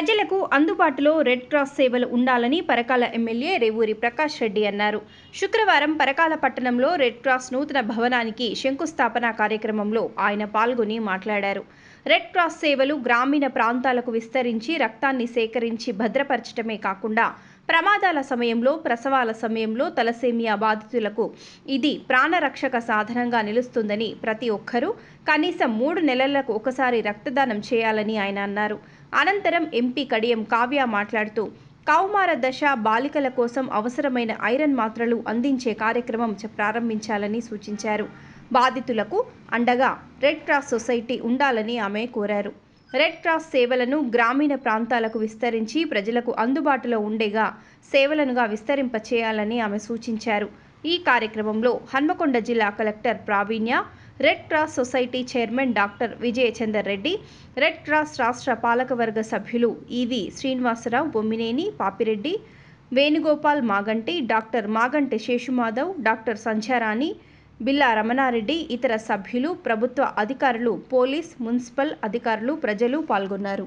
ప్రజలకు అందుబాటులో red cross సేవలు ఉండాలని పరకాల ఎమ్మెల్యే రేవూరి ప్రకాష్ రెడ్డి అన్నారు. శుక్రవారం పరకాల పట్టణంలో రెడ్ క్రాస్ నూతన భవనానికి శంకుస్థాపన కార్యక్రమంలో ఆయన పాల్గొని మాట్లాడారు. రెడ్ క్రాస్ సేవలు గ్రామీణ ప్రాంతాలకు విస్తరించి రక్తాన్ని సేకరించి భద్రపరచడమే కాకుండా ప్రమాదాల సమయంలో, ప్రసవాల సమయంలో తలసేమియా బాధితులకు ఇది ప్రాణరక్షక సాధనంగా నిలుస్తుందని, ప్రతి ఒక్కరూ కనీసం 3 నెలలకు ఒకసారి రక్తదానం చేయాలని ఆయన అన్నారు. అనంతరం ఎంపీ కడియం కావ్య మాట్లాడుతూ కౌమార దశ బాలికల కోసం అవసరమైన ఐరన్ మాత్రలు అందించే కార్యక్రమం ప్రారంభించాలని సూచించారు. బాధితులకు అండగా రెడ్ క్రాస్ సొసైటీ ఉండాలని ఆమె కోరారు. రెడ్ క్రాస్ సేవలను గ్రామీణ ప్రాంతాలకు విస్తరించి ప్రజలకు అందుబాటులో ఉండేగా సేవలనుగా విస్తరింపచేయాలని ఆమె సూచించారు. ఈ కార్యక్రమంలో హన్మకొండ జిల్లా కలెక్టర్ ప్రావీణ్య, red cross society chairman doctor Vijayachander Reddy, red cross రాష్ట్ర పాలకవర్గ సభ్యులు ఈవి శ్రీనివాసరావు, బొమ్మినేని పాపిరెడ్డి, వేణుగోపాల్ మాగంటి, డాక్టర్ మాగంటి శేషుమాధవ్, డాక్టర్ సంధ్యారాణి, బిల్లా రమణారెడ్డి, ఇతర సభ్యులు, ప్రభుత్వ అధికారులు, పోలీస్, మున్సిపల్ అధికారులు, ప్రజలు పాల్గొన్నారు.